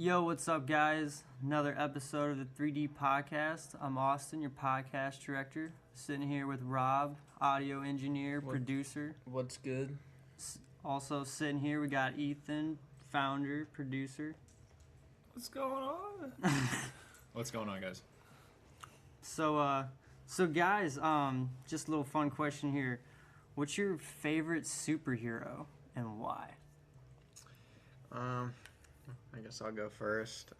Yo, what's up, guys? Another episode of the 3D Podcast. I'm Austin, your podcast director. Sitting here with Rob, audio engineer, producer. What's good? Also sitting here, we got Ethan, founder, producer. What's going on? What's going on, guys? So guys, just a little fun question here. What's your favorite superhero and why? I guess I'll go first.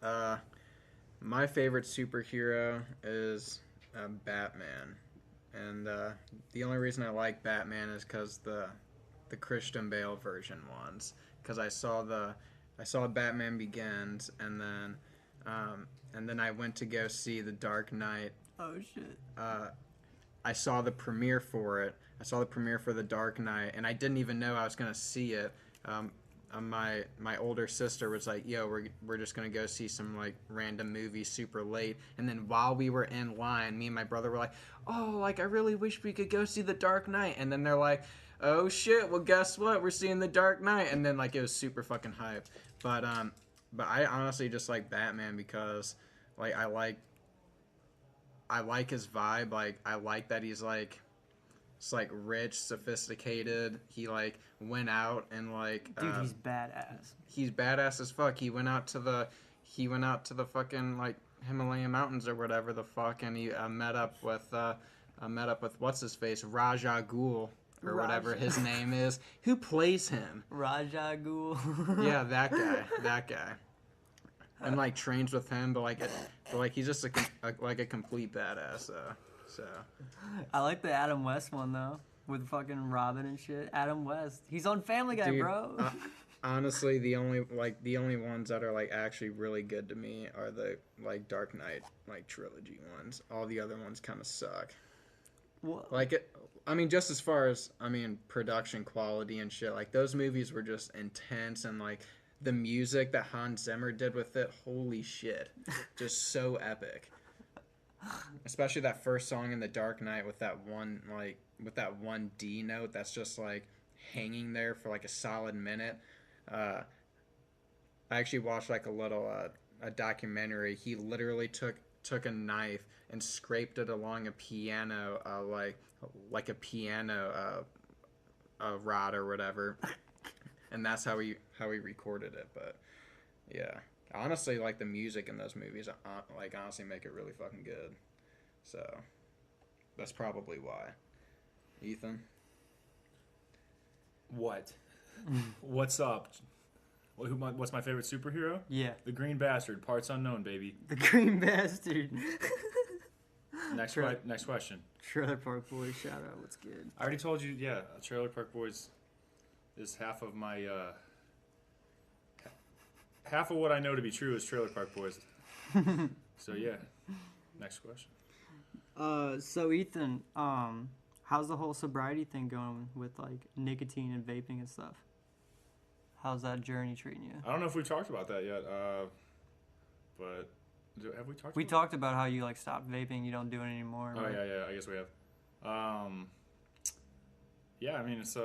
My favorite superhero is Batman, and the only reason I like Batman is because the Christian Bale version ones. Because I saw Batman Begins, and then I went to go see The Dark Knight. Oh shit! I saw the premiere for it. I saw the premiere for The Dark Knight, and I didn't even know I was gonna see it. My older sister was like, "Yo, we're just gonna go see some like random movie super late." And then while we were in line, me and my brother were like, "Oh, like I really wish we could go see The Dark Knight." And then they're like, "Oh shit, well guess what? We're seeing The Dark Knight." And then like it was super fucking hype. But I honestly just like Batman because like I like his vibe. Like I like that he's like. It's like rich, sophisticated. He like went out and like Dude, he's badass. He's badass as fuck. He went out to the fucking like Himalayan mountains or whatever the fuck, and he met up with what's his face, Raja Ghul or whatever his name is. Who plays him? Raja Ghul. Yeah, that guy. And like trains with him, but he's just a complete badass. So I like the Adam West one though, with fucking Robin and shit. Adam West, he's on Family Guy, dude, bro. Honestly, the only ones that are like actually really good to me are the like Dark Knight like trilogy ones. All the other ones kind of suck. What? Like it, I mean, just as far as production quality and shit. Like those movies were just intense, and like the music that Hans Zimmer did with it, holy shit, just so epic. Especially that first song in The Dark Knight with that one D note that's just like hanging there for like a solid minute. I actually watched like a little a documentary. He literally took a knife and scraped it along a piano, like a piano rod or whatever, and that's how he recorded it. But yeah. Honestly, like the music in those movies, like honestly make it really fucking good. So that's probably why. Ethan? What? What's up? What's my favorite superhero? Yeah. The Green Bastard, parts unknown, baby. The Green Bastard. Next question. Trailer Park Boys, shout out. What's good? I already told you, yeah, Trailer Park Boys is half of my... half of what I know to be true is Trailer Park Boys. So yeah, next question. So Ethan, how's the whole sobriety thing going with like nicotine and vaping and stuff? How's that journey treating you? I don't know if we've talked about that yet, but have we talked? We talked about how you like stopped vaping, you don't do it anymore. Oh right? yeah, I guess we have. Yeah, I mean it's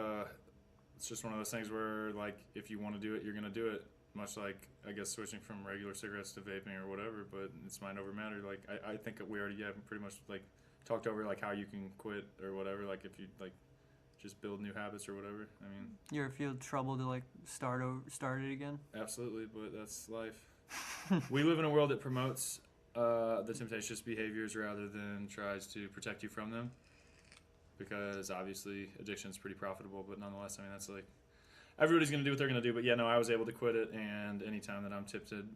just one of those things where like if you want to do it, you're gonna do it. Much like, I guess, switching from regular cigarettes to vaping or whatever, but it's mind over matter. Like, I think that we already have pretty much, like, talked over, like, how you can quit or whatever, like, if you, like, just build new habits or whatever. I mean... You ever feel trouble to, like, start it again? Absolutely, but that's life. We live in a world that promotes the temptatious behaviors rather than tries to protect you from them. Because, obviously, addiction is pretty profitable, but nonetheless, I mean, that's, like... Everybody's going to do what they're going to do, but yeah, no, I was able to quit it, and anytime that I'm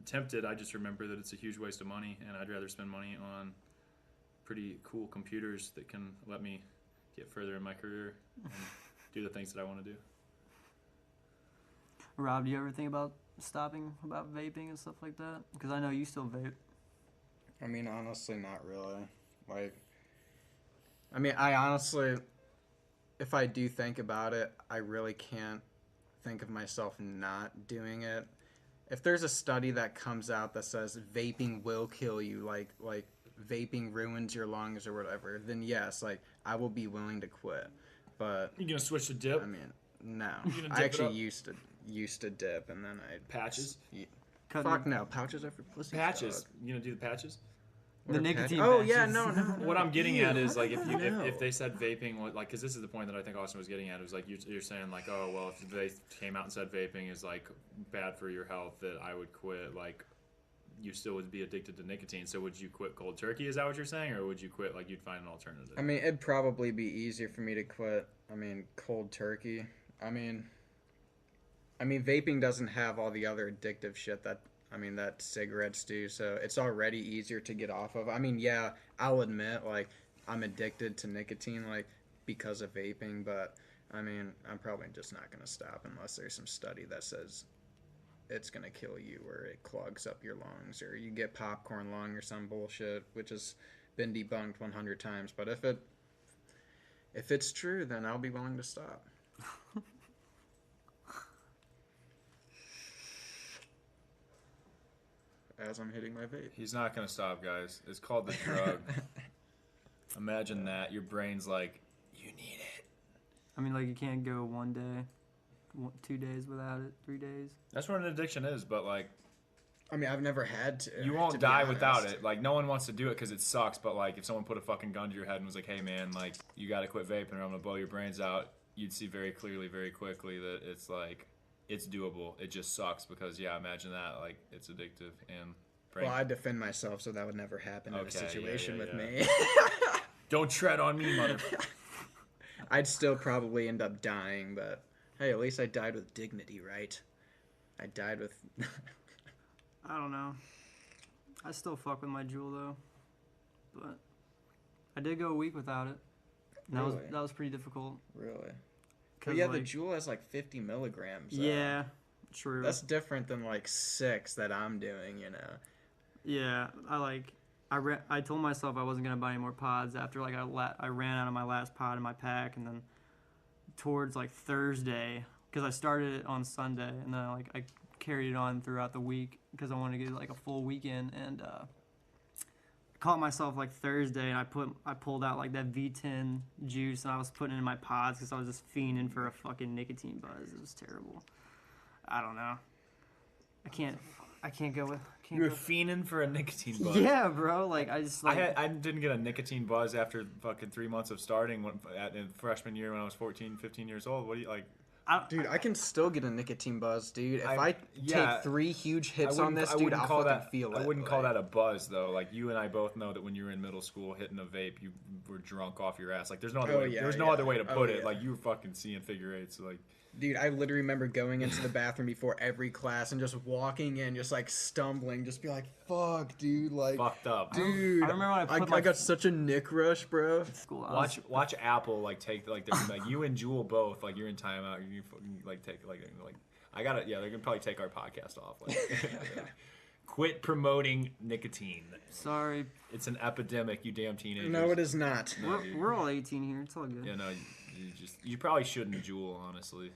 tempted, I just remember that it's a huge waste of money, and I'd rather spend money on pretty cool computers that can let me get further in my career and do the things that I want to do. Rob, do you ever think about stopping about vaping and stuff like that? Because I know you still vape. I mean, honestly, not really. Like, I mean, I honestly, if I do think about it, I really can't think of myself not doing it. If there's a study that comes out that says vaping will kill you, like vaping ruins your lungs or whatever, then yes, like I will be willing to quit. But you gonna switch to dip? I mean, no. I actually used to dip, and then I patches. cutting Fuck no, pouches are for pussy. Patches. dog. You gonna do the patches? the What are nicotine. patches? Oh yeah, patches. no. What I'm getting at is like if No. if they said vaping, like because this is the point that I think Austin was getting at. It was like you're saying like, oh well, if they came out and said vaping is like bad for your health, that I would quit. Like you still would be addicted to nicotine. So would you quit cold turkey? Is that what you're saying, or would you quit like you'd find an alternative? I mean, it'd probably be easier for me to quit. I mean, cold turkey. I mean, vaping doesn't have all the other addictive shit that cigarettes do. So it's already easier to get off of. I mean, yeah, I'll admit like I'm addicted to nicotine like because of vaping, but I mean, I'm probably just not gonna stop unless there's some study that says it's gonna kill you or it clogs up your lungs or you get popcorn lung or some bullshit, which has been debunked 100 times. But if it's true, then I'll be willing to stop. As I'm hitting my vape. He's not gonna stop, guys. It's called the drug. Imagine that your brain's like, you need it. I mean, like you can't go 1 day, 2 days without it, 3 days. That's what an addiction is, but like I mean, I've never had to. you won't to be die honest. without it. Like no one wants to do it because it sucks. But like if someone put a fucking gun to your head and was like, hey man, like you gotta quit vaping or I'm gonna blow your brains out, you'd see very clearly, very quickly that it's like it's doable. It just sucks because yeah, imagine that like it's addictive and brain. Well, I defend myself, so that would never happen in a Okay, yeah, situation yeah, with yeah. me. Don't tread on me, mother. I'd still probably end up dying, but hey, at least I died with dignity, right? I died with. I don't know. I still fuck with my Juul though, but I did go a week without it. And Really? that was pretty difficult. Really? 'Cause, But yeah, the like, Juul has like 50 milligrams. Yeah, true. That's different than like 6 that I'm doing, you know. Yeah, I told myself I wasn't gonna buy any more pods after like I ran out of my last pod in my pack, and then towards like Thursday, because I started it on Sunday, and then I carried it on throughout the week because I wanted to get like a full weekend, and caught myself like Thursday, and I pulled out like that V10 juice, and I was putting it in my pods because I was just fiending for a fucking nicotine buzz. It was terrible. I don't know. I can't go with. You were fiending for a nicotine buzz. Yeah, bro. Like I just like. I didn't get a nicotine buzz after fucking 3 months of starting in freshman year when I was 14, 15 years old. What do you like? Dude, I can still get a nicotine buzz, dude. If I yeah. take 3 huge hits on this, I dude, wouldn't I'll call fucking that, feel it. I wouldn't call that a buzz though. Like you and I both know that when you were in middle school hitting a vape, you were drunk off your ass. Like there's no other way. yeah, There's no yeah. other way to put it. Yeah. Like you were fucking seeing figure eights. Like Dude, I literally remember going into the bathroom before every class and just walking in, just like stumbling, just be like, "Fuck, dude!" Like, fucked up. dude. I remember when I got such a nick rush, bro. school. Watch Apple like take like you and Jewel both like you're in timeout. You fucking like take like I gotta they're gonna probably take our podcast off. Like, quit promoting nicotine. Sorry, It's an epidemic, you damn teenagers. No, it is not. No, dude. we're all 18 here. It's all good. Yeah, no, you probably shouldn't Jewel, honestly.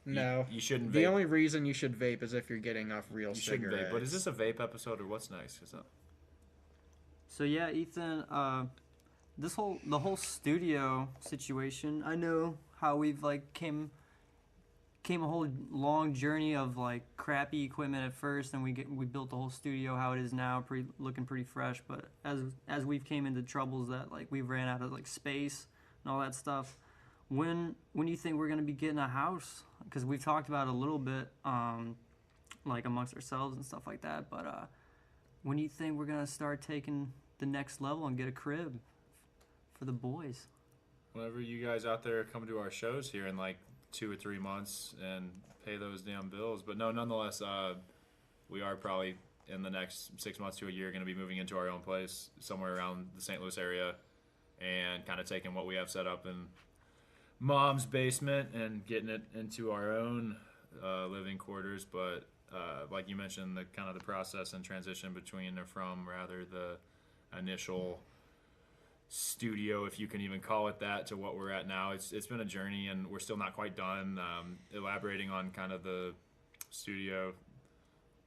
No. You shouldn't vape. The only reason you should vape is if you're getting off real You shouldn't cigarettes. vape. But is this a vape episode or what's next? So yeah, Ethan, the whole studio situation. I know how we've like came a whole long journey of like crappy equipment at first, and we built the whole studio how it is now, looking pretty fresh. But as we've came into troubles that like we've ran out of like space and all that stuff. When do you think we're gonna be getting a house? Because we've talked about it a little bit, like amongst ourselves and stuff like that. But when do you think we're gonna start taking the next level and get a crib for the boys? Whenever you guys out there come to our shows here in like 2 or 3 months and pay those damn bills. But no, nonetheless, we are probably in the next 6 months to a year going to be moving into our own place somewhere around the St. Louis area and kind of taking what we have set up in Mom's basement and getting it into our own living quarters. But like you mentioned, the kind of the process and transition between or from rather the initial studio, if you can even call it that, to what we're at now. It's been a journey, and we're still not quite done elaborating on kind of the studio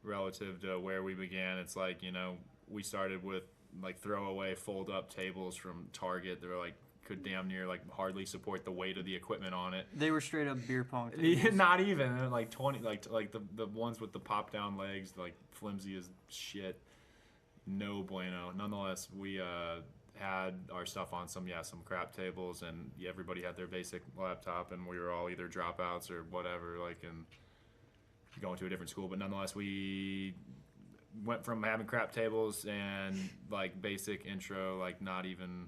relative to where we began. It's like, you know, we started with like throwaway fold up tables from Target. They were like could damn near like hardly support the weight of the equipment on it. They were straight up beer pong tables. Not even like 20, like the ones with the pop down legs, like flimsy as shit. No bueno. Nonetheless, we had our stuff on some crap tables, and everybody had their basic laptop, and we were all either dropouts or whatever, like, and going to a different school. But nonetheless, we went from having crap tables and like basic intro, like not even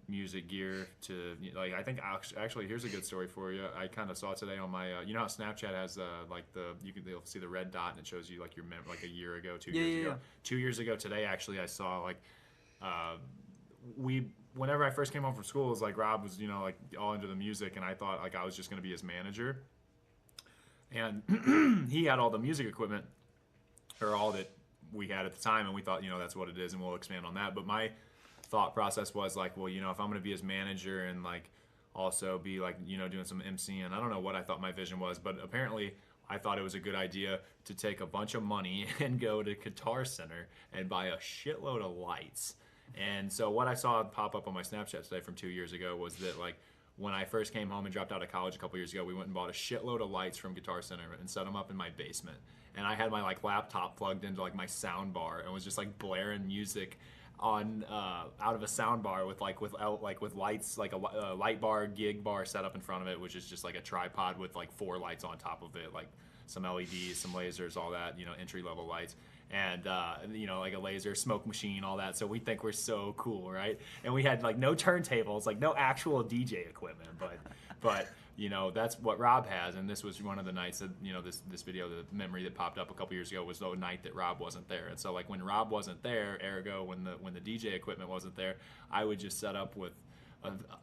music gear, to like, I think actually here's a good story for you. I kind of saw today on my you know how Snapchat has like you'll see the red dot and it shows you like your like a year ago, 2 years ago. 2 years ago today, actually, I saw like whenever I first came home from school, it was like Rob was like all into the music, and I thought like I was just going to be his manager, and he had all the music equipment, or all that we had at the time, and we thought that's what it is, and we'll expand on that. But my thought process was like, well, if I'm going to be his manager and like also be like doing some MCing, I don't know what I thought my vision was, but apparently I thought it was a good idea to take a bunch of money and go to Guitar Center and buy a shitload of lights. And so what I saw pop up on my Snapchat today from 2 years ago was that like when I first came home and dropped out of college a couple years ago, we went and bought a shitload of lights from Guitar Center and set them up in my basement. And I had my like laptop plugged into like my sound bar and was just like blaring music on out of a sound bar with lights, like a light bar, gig bar set up in front of it, which is just like a tripod with like 4 lights on top of it, like some LEDs, some lasers, all that, entry level lights, and like a laser smoke machine, all that. So we think we're so cool, right? And we had like no turntables, like no actual DJ equipment, but that's what Rob has. And this was one of the nights that this video, the memory that popped up a couple years ago, was the night that Rob wasn't there. And so like when Rob wasn't there, ergo when the DJ equipment wasn't there, I would just set up with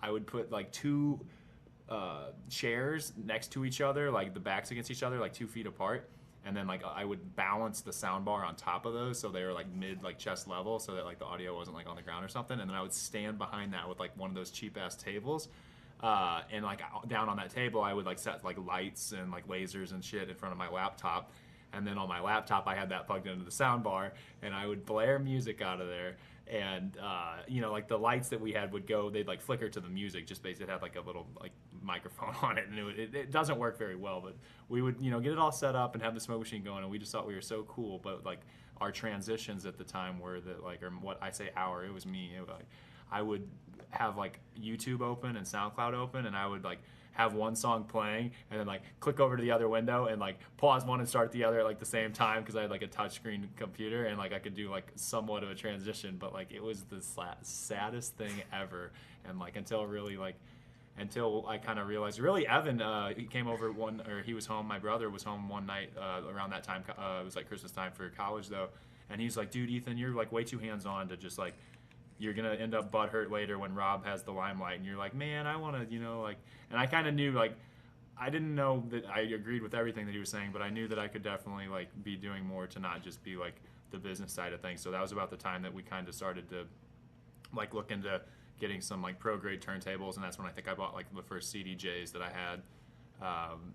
I would put like 2 chairs next to each other, like the backs against each other, like 2 feet apart, and then like I would balance the sound bar on top of those so they were like mid, like chest level, so that like the audio wasn't like on the ground or something. And then I would stand behind that with like one of those cheap ass tables, and like down on that table I would like set like lights and like lasers and shit in front of my laptop, and then on my laptop I had that plugged into the sound bar, and I would blare music out of there. And like the lights that we had would go, they'd like flicker to the music, just basically it had like a little like microphone on it, and it doesn't work very well, but we would get it all set up and have the smoke machine going, and we just thought we were so cool. But like our transitions at the time were that like, or what I say it was me, like I would have like YouTube open and SoundCloud open, and I would like have one song playing and then like click over to the other window and like pause one and start the other at like the same time, because I had like a touchscreen computer, and like I could do like somewhat of a transition. But like it was the saddest thing ever. And like until I kind of realized, really, Evan, he came over he was home, my brother was home one night around that time, it was like Christmas time for college though, and he's like, dude, Ethan, you're like way too hands-on to just like, you're gonna end up butthurt later when Rob has the limelight. And you're like, man, I want to, like, and I kind of knew, like, I didn't know that I agreed with everything that he was saying, but I knew that I could definitely like be doing more to not just be like the business side of things. So that was about the time that we kind of started to like look into getting some like pro grade turntables, and that's when I think I bought like the first CDJs that I had.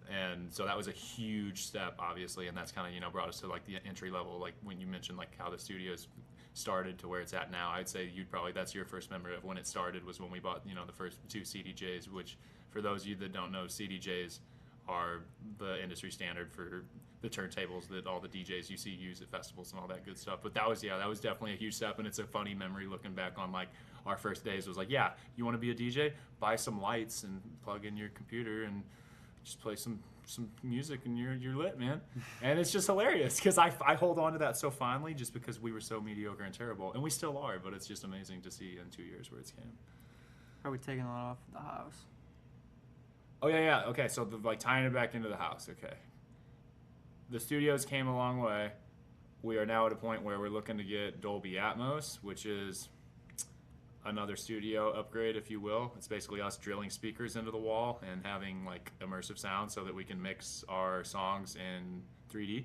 And so that was a huge step, obviously, and that's kind of brought us to like the entry level, like when you mentioned like how the studios started to where it's at now. I'd say that's your first memory of when it started, was when we bought the first 2 CDJs, which for those of you that don't know, CDJs are the industry standard for the turntables that all the DJs you see use at festivals and all that good stuff. But that was definitely a huge step, and it's a funny memory looking back on like our first days. Was like, yeah, you want to be a DJ, buy some lights and plug in your computer and just play some music, and you're lit, man. And it's just hilarious because I hold on to that so fondly, just because we were so mediocre and terrible, and we still are. But it's just amazing to see in 2 years where it's came. Are we taking that off the house? Oh yeah. Okay, so like tying it back into the house. Okay, the studios came a long way. We are now at a point where we're looking to get Dolby Atmos, which is another studio upgrade, if you will. It's basically us drilling speakers into the wall and having like immersive sound so that we can mix our songs in 3D.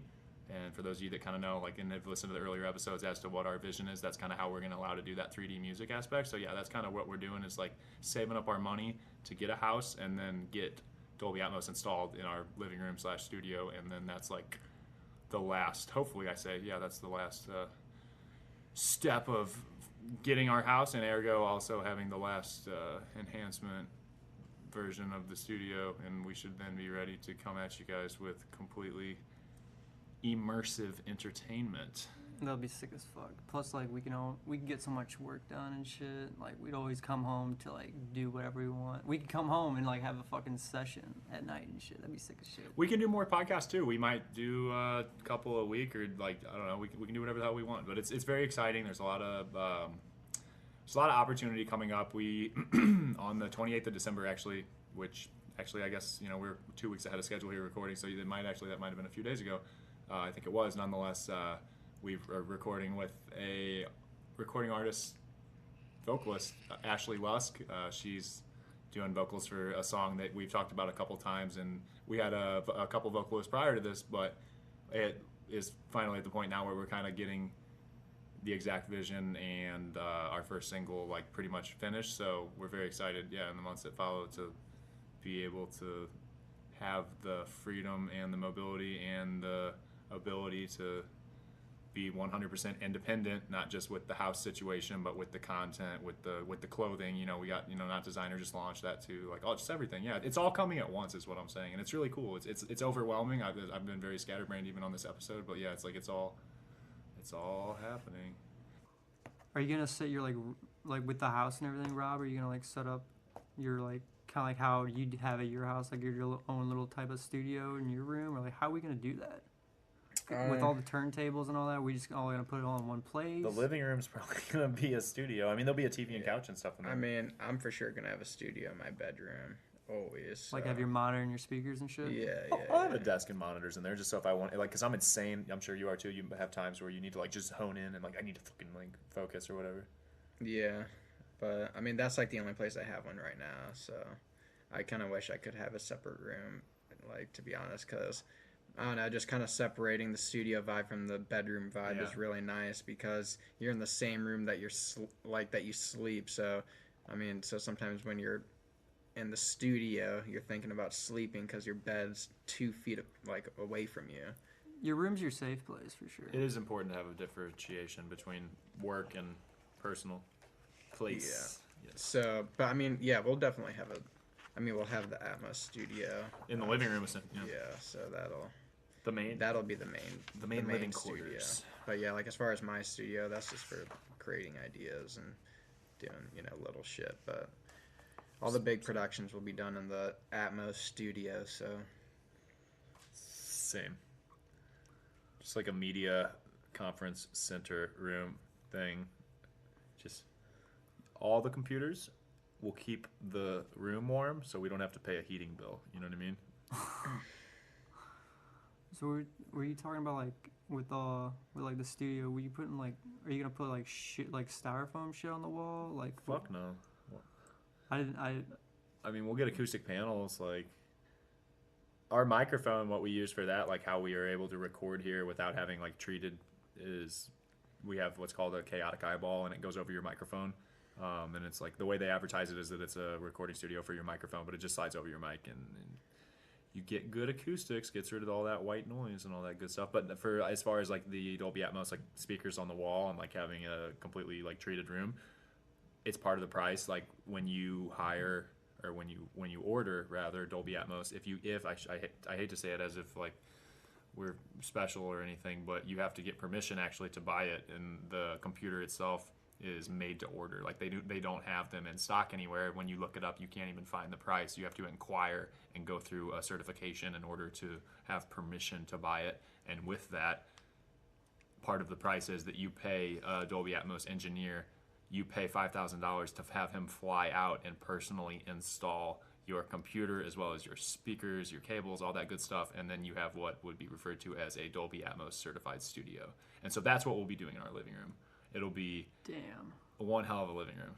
And for those of you that kind of know, like, and have listened to the earlier episodes as to what our vision is, that's kind of how we're going to allow to do that 3D music aspect. So yeah, that's kind of what we're doing, is like saving up our money to get a house and then get Dolby Atmos installed in our living room / studio. And then that's like the last, hopefully that's the last step of getting our house, and ergo also having the last enhancement version of the studio, and we should then be ready to come at you guys with completely immersive entertainment. That'll be sick as fuck. Plus, like, we can get so much work done and shit. Like, we'd always come home to, like, do whatever we want. We could come home and, like, have a fucking session at night and shit. That'd be sick as shit. We can do more podcasts too. We might do a couple a week, or like, I don't know. We can do whatever the hell we want. But it's very exciting. There's a lot of opportunity coming up. We on the 28th of December actually, which actually I guess we're 2 weeks ahead of schedule here recording. So that might have been a few days ago. I think it was. Nonetheless, we are recording with a recording artist, vocalist, Ashley Lusk. She's doing vocals for a song that we've talked about a couple times, and we had a couple vocalists prior to this, but it is finally at the point now where we're kind of getting the exact vision and our first single like pretty much finished. So we're very excited, in the months that follow to be able to have the freedom and the mobility and the ability to be 100% independent, not just with the house situation, but with the content, with the clothing. We got Not Designer just launched that too, like just everything. Yeah, it's all coming at once, is what I'm saying, and it's really cool. It's overwhelming. I've been very scatterbrained even on this episode, but yeah, it's all happening. Are you gonna set your like with the house and everything, Rob? Are you gonna like set up your like kind of like how you'd have at your house, like your own little type of studio in your room, or like how are we gonna do that? With all the turntables and all that, we just all gonna put it all in one place. The living room's probably gonna be a studio. I mean, there'll be a TV and couch and stuff in there. I mean, I'm for sure gonna have a studio in my bedroom always. So. Like have your monitor and your speakers and shit. Yeah. I'll have a desk and monitors in there just so if I want, like, because I'm insane. I'm sure you are too. You have times where you need to like just hone in and like I need to fucking like focus or whatever. Yeah, but I mean that's like the only place I have one right now. So I kind of wish I could have a separate room, like to be honest, because. I don't know, just kind of separating the studio vibe from the bedroom vibe is really nice because you're in the same room that that you sleep. So, I mean, so sometimes when you're in the studio, you're thinking about sleeping because your bed's 2 feet like away from you. Your room's your safe place for sure. It is important to have a differentiation between work and personal place. Yeah. Yes. So, but I mean, yeah, we'll definitely have we'll have the Atmos studio In the living room, yeah, so that'll be the main living studio. quarters. But yeah, like as far as my studio, that's just for creating ideas and doing little shit. But all the big productions will be done in the Atmos studio. So Same. Just like a media conference center room thing. Just all the computers will keep the room warm, so we don't have to pay a heating bill. You know what I mean? So were you talking about like with like the studio? Were you putting like? Are you gonna put like shit like styrofoam shit on the wall? Like Fuck no. I mean, we'll get acoustic panels. Like our microphone, what we use for that, like how we are able to record here without having like treated, is we have what's called a chaotic eyeball, and it goes over your microphone. And it's like the way they advertise it is that it's a recording studio for your microphone, but it just slides over your mic, and you get good acoustics, gets rid of all that white noise and all that good stuff. But for as far as like the Dolby Atmos, like speakers on the wall and like having a completely like treated room, it's part of the price. Like when you hire or when you order rather Dolby Atmos, I hate to say it as if like we're special or anything, but you have to get permission actually to buy it, and the computer itself is made to order. Like they don't have them in stock anywhere. When you look it up, you can't even find the price. You have to inquire and go through a certification in order to have permission to buy it. And with that, part of the price is that you pay a Dolby Atmos engineer, you pay $5,000 to have him fly out and personally install your computer as well as your speakers, your cables, all that good stuff, and then you have what would be referred to as a Dolby Atmos certified studio. And so that's what we'll be doing in our living room. It'll be one hell of a living room.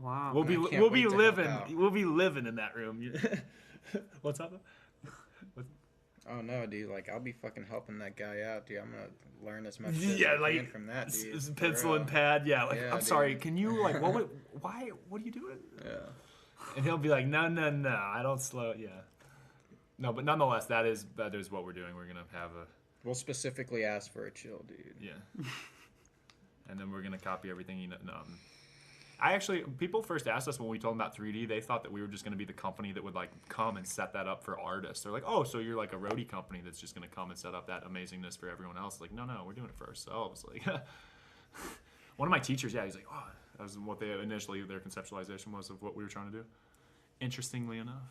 Wow. We'll be living in that room. What's up? Oh no, dude! Like I'll be fucking helping that guy out, dude. I'm gonna learn as much as I can from that, dude. Pencil and pad, yeah. Like Yeah, I'm dude. sorry, can you like what? Why? What are you doing? Yeah. And he'll be like, no, I don't slow. Yeah. No, but nonetheless, that is what we're doing. We're gonna have a We'll specifically ask for a chill, dude. yeah. and then we're gonna copy everything. I actually, people first asked us when we told them about 3D, they thought that we were just going to be the company that would like come and set that up for artists. They're like, oh, so you're like a roadie company that's just going to come and set up that amazingness for everyone else. Like, no, we're doing it for ourselves. Like, one of my teachers, he's like, oh, that was what they initially, their conceptualization was of what we were trying to do. Interestingly enough.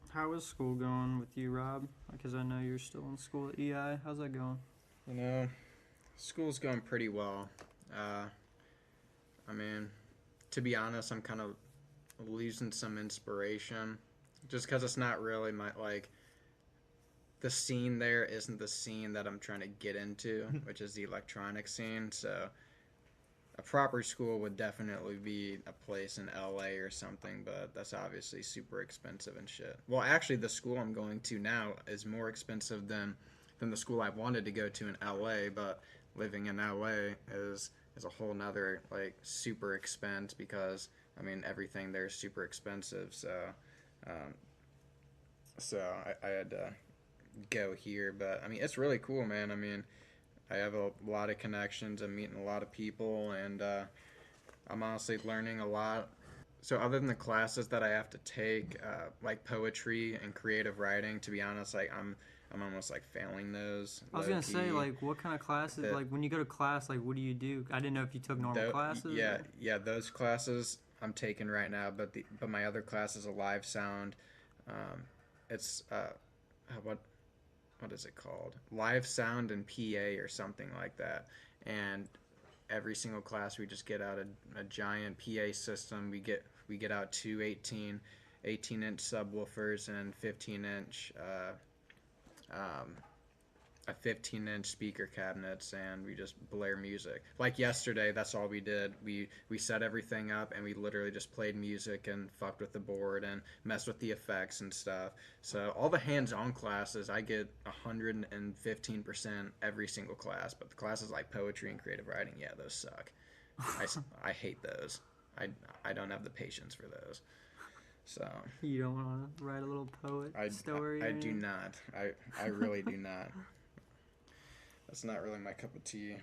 How is school going with you, Rob? Because I know you're still in school at EI. How's that going? You know, school's going pretty well. I mean, to be honest, I'm kind of losing some inspiration just because it's not really my, like, the scene there isn't the scene that I'm trying to get into, which is the electronic scene. So a proper school would definitely be a place in LA or something, but that's obviously super expensive and shit. Well, actually, the school I'm going to now is more expensive than the school I wanted to go to in LA, but living in LA is a whole nother like super expense because I mean everything there is super expensive. So I had to go here, but I mean it's really cool, man. I mean I have a lot of connections. I'm meeting a lot of people, and I'm honestly learning a lot. So other than the classes that I have to take, like poetry and creative writing, to be honest, like I'm almost like failing those. I was gonna say, like, what kind of classes? Like, when you go to class, like, what do you do? I didn't know if you took normal classes. Yeah, those classes I'm taking right now, but my other class is a live sound. It's what is it called? Live sound and PA or something like that. And every single class we just get out a giant PA system. We get out two 18-inch subwoofers and 15-inch a 15-inch speaker cabinets, and we just blare music. Like yesterday, that's all we did. We set everything up, and we literally just played music and fucked with the board and messed with the effects and stuff. So all the hands-on classes, I get 115% every single class. But the classes like poetry and creative writing, yeah, those suck. I hate those. I don't have the patience for those. So you don't want to write a little story? I do not. I really do not. That's not really my cup of tea.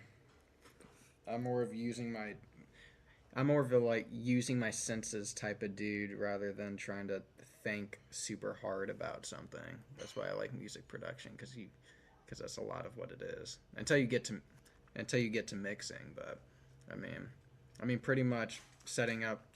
I'm more of using a like using my senses type of dude rather than trying to think super hard about something. That's why I like music production because that's a lot of what it is. Until you get to mixing, but I mean pretty much setting up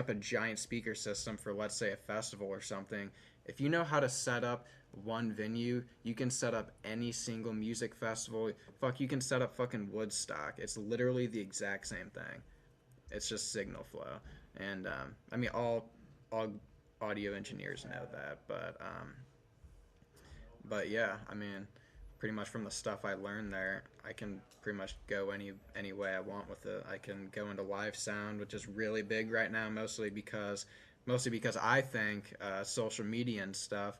a giant speaker system for, let's say, a festival or something. If you know how to set up one venue, you can set up any single music festival. Fuck, you can set up fucking Woodstock. It's literally the exact same thing. It's just signal flow. And I mean, all audio engineers know that, but yeah, I mean, pretty much from the stuff I learned there, I can pretty much go any way I want with it. I can go into live sound, which is really big right now, mostly because I think social media and stuff,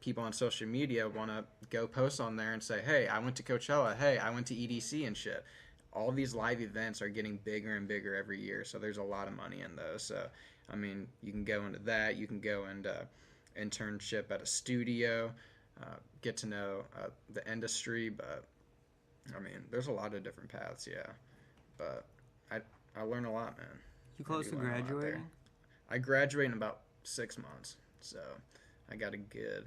people on social media want to go post on there and say, hey, I went to Coachella, hey, I went to EDC and shit. All these live events are getting bigger and bigger every year, so there's a lot of money in those. So, I mean, you can go into that, you can go into internship at a studio, get to know the industry, but I mean, there's a lot of different paths, yeah. But I learn a lot, man. You close to graduating? I graduate in about 6 months, so I got a good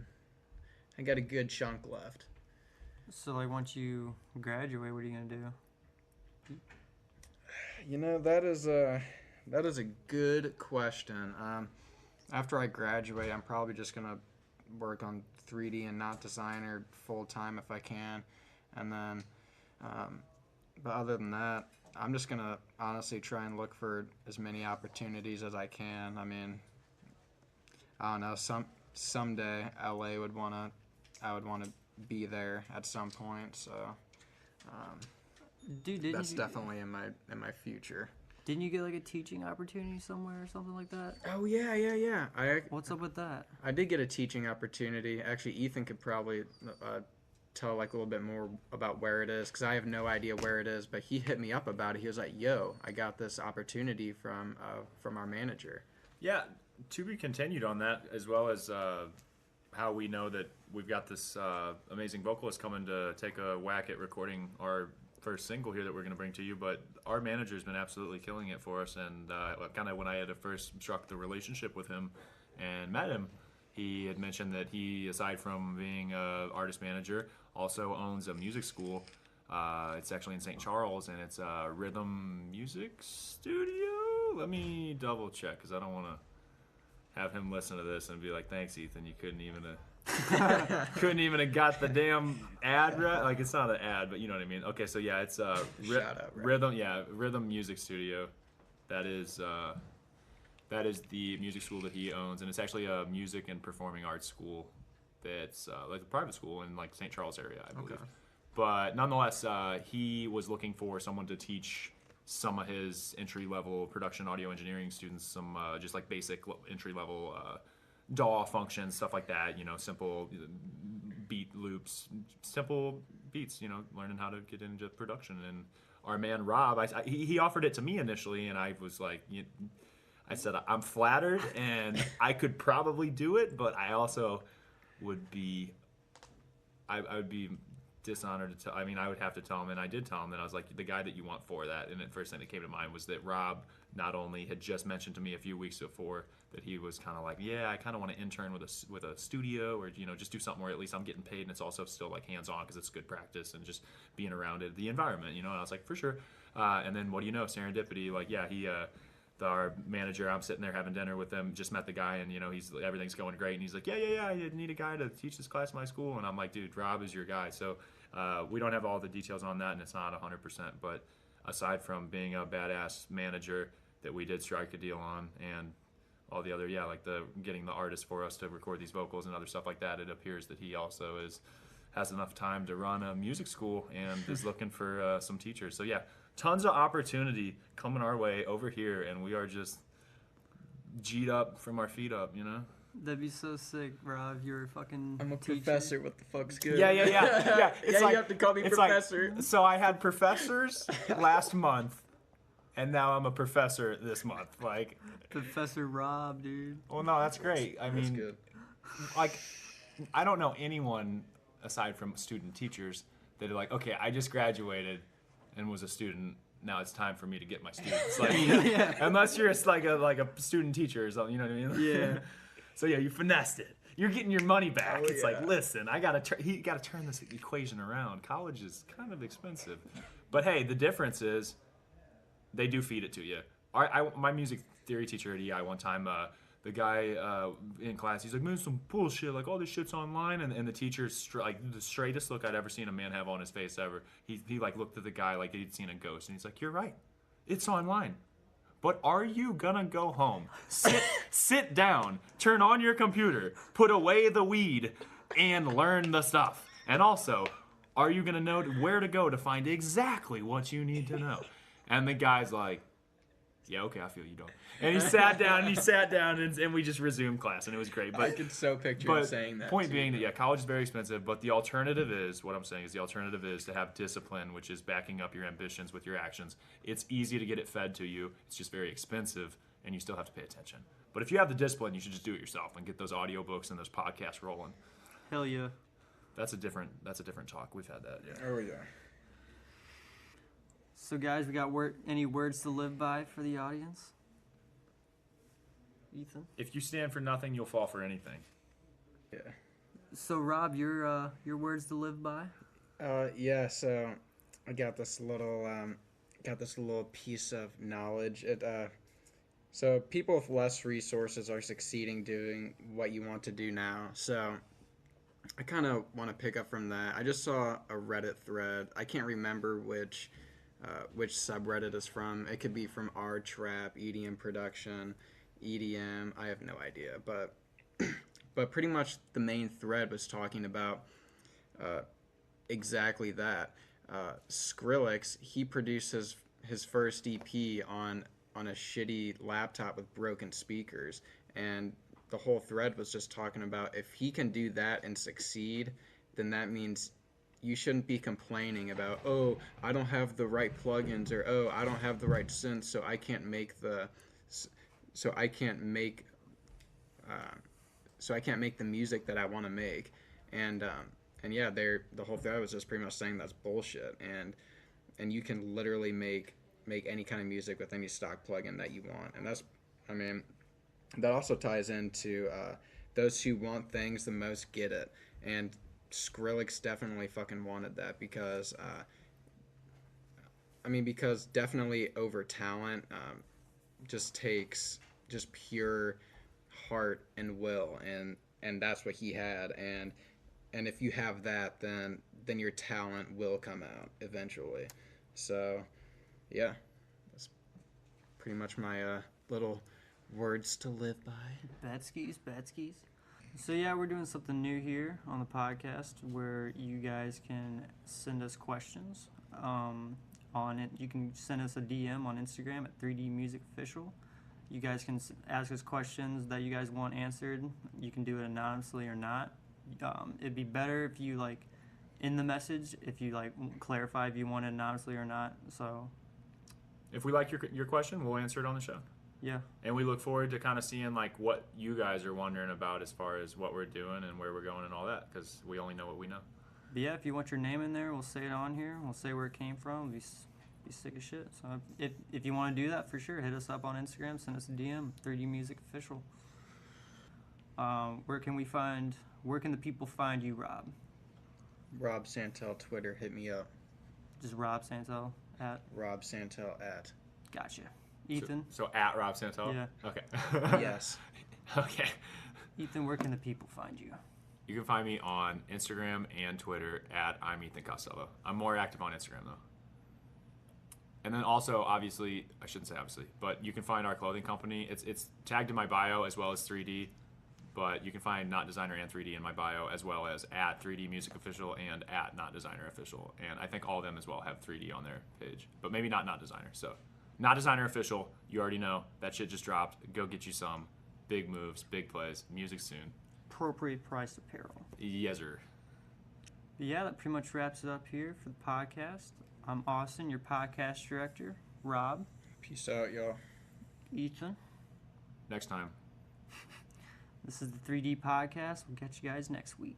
chunk left. So, like, once you graduate, what are you gonna do? You know, that is a good question. After I graduate, I'm probably just gonna work on 3D and not designer full time if I can, and then but other than that, I'm just gonna honestly try and look for as many opportunities as I can. I mean, I don't know, someday I would wanna be there at some point, so Dude, that's definitely in my future. Didn't you get like a teaching opportunity somewhere or something like that? Oh yeah. What's up with that? I did get a teaching opportunity. Actually, Ethan could probably tell like a little bit more about where it is, because I have no idea where it is. But he hit me up about it. He was like, "Yo, I got this opportunity from our manager." Yeah, to be continued on that, as well as how we know that we've got this amazing vocalist coming to take a whack at recording our first single here that we're going to bring to you. But our manager's been absolutely killing it for us, and kind of when I had to first struck the relationship with him and met him, he had mentioned that he, aside from being a artist manager, also owns a music school. It's actually in St. Charles, and it's a rhythm music studio. Let me double check, because I don't want to have him listen to this and be like, "Thanks, Ethan. You couldn't even have got the damn ad right." Like, it's not an ad, but you know what I mean. Okay, so yeah, it's Shout out, right? Rhythm Music Studio. That is the music school that he owns, and it's actually a music and performing arts school. That's like a private school in like St. Charles area, I believe. Okay. But nonetheless, he was looking for someone to teach some of his entry-level production audio engineering students some just like basic entry-level DAW functions, stuff like that. You know, simple beat loops, simple beats. You know, learning how to get into production. And our man Rob, he offered it to me initially, and I was like, I said I'm flattered, and I could probably do it, but I also would be, I would be dishonored to tell. I mean, I would have to tell him, and I did tell him that I was like, the guy that you want for that. And the first thing that came to mind was that Rob not only had just mentioned to me a few weeks before that he was kind of like, yeah, I kind of want to intern with a studio, or you know, just do something where at least I'm getting paid, and it's also still like hands on because it's good practice and just being around it, the environment, you know. And I was like, for sure. And then what do you know, serendipity? Like, yeah, he. Our manager, I'm sitting there having dinner with him, just met the guy, and you know, everything's going great, and he's like, yeah, I need a guy to teach this class in my school. And I'm like, dude, Rob is your guy. So we don't have all the details on that, and it's not 100%, but aside from being a badass manager that we did strike a deal on, and all the other, like the getting the artist for us to record these vocals and other stuff like that, it appears that he also has enough time to run a music school and is looking for some teachers. So yeah, tons of opportunity coming our way over here, and we are just G'd up from our feet up, you know? That'd be so sick, Rob. You're a fucking I'm a teacher. professor. What the fuck's good? Yeah. It's Yeah, like, you have to call me it's professor. Like, so I had professors last month, and now I'm a professor this month. Like, Professor Rob, dude. well, no, that's great. I That's mean, good. like, I don't know anyone aside from student teachers that are like, okay, I just graduated and was a student. Now it's time for me to get my students. Like, unless you're like a student teacher or something, you know what I mean? Yeah. So yeah, you finessed it. You're getting your money back. Oh, It's like, yeah. listen, he got to turn this equation around. College is kind of expensive, but hey, the difference is they do feed it to you. My music theory teacher at EI one time, the guy in class, he's like, man, some bullshit. Like, all this shit's online. And the teacher's like the straightest look I'd ever seen a man have on his face ever. He like looked at the guy like he'd seen a ghost. And he's like, you're right. It's online. But are you gonna go home, sit down, turn on your computer, put away the weed, and learn the stuff? And also, are you gonna know where to go to find exactly what you need to know? And the guy's like, yeah, okay, I feel you, dog. And he sat down, and we just resumed class, and it was great. I But could so picture him saying that. point too. being that, yeah, college is very expensive, but the alternative is, what I'm saying is the alternative is to have discipline, which is backing up your ambitions with your actions. It's easy to get it fed to you. It's just very expensive, and you still have to pay attention. But if you have the discipline, you should just do it yourself and get those audiobooks and those podcasts rolling. Hell yeah. That's a different talk. We've had that, yeah. Oh yeah. So guys, we got any words to live by for the audience? Ethan? If you stand for nothing, you'll fall for anything. Yeah. So Rob, your words to live by? Yeah. So I got this little piece of knowledge. So people with less resources are succeeding doing what you want to do now. So I kind of want to pick up from that. I just saw a Reddit thread. I can't remember which subreddit is from. It could be from R Trap, EDM production, EDM. I have no idea, but pretty much the main thread was talking about exactly that. Skrillex, he produced his first EP on a shitty laptop with broken speakers, and the whole thread was just talking about if he can do that and succeed, then that means you shouldn't be complaining about, oh, I don't have the right plugins, or oh, I don't have the right synth, so I can't make so I can't make the music that I want to make. And yeah, the whole thing was just pretty much saying that's bullshit. And you can literally make any kind of music with any stock plugin that you want. And that's, I mean, that also ties into those who want things the most get it. And Skrillex definitely fucking wanted that because, because definitely over talent just takes just pure heart and will, and that's what he had. And if you have that, then your talent will come out eventually. So, yeah, that's pretty much my little words to live by. Bad skis. So yeah, we're doing something new here on the podcast where you guys can send us questions on it. You can send us a DM on Instagram at 3D Music Official. You guys can ask us questions that you guys want answered. You can do it anonymously or not. It'd be better if you in the message if you clarify if you want it anonymously or not. So If we like your question, we'll answer it on the show. yeah. And we look forward to kind of seeing what you guys are wondering about as far as what we're doing and where we're going and all that, because we only know what we know. But yeah, if you want your name in there, we'll say it on here. We'll say where it came from. Be sick of shit. So if you want to do that, for sure, hit us up on Instagram. Send us a DM, 3D Music Official. Where can the people find you, Rob? Rob Santel, Twitter, hit me up. Just Rob Santel at. Rob Santel at. Gotcha. Ethan. So at Rob Santel? Yeah. Okay. Yes. Okay. Ethan, where can the people find you? You can find me on Instagram and Twitter at I'm Ethan Costello. I'm more active on Instagram though. And then also, obviously, I shouldn't say obviously, but you can find our clothing company. It's tagged in my bio as well as 3D, but you can find Not Designer and 3D in my bio as well as at 3D Music Official and at Not Designer Official. And I think all of them as well have 3D on their page, but maybe not Designer. So Not Designer Official, you already know. That shit just dropped. Go get you some. Big moves, big plays, music soon. Appropriate priced apparel. Yes, sir. But yeah, that pretty much wraps it up here for the podcast. I'm Austin, your podcast director. Rob. Peace out, y'all. Ethan. Next time. This is the 3D podcast. We'll catch you guys next week.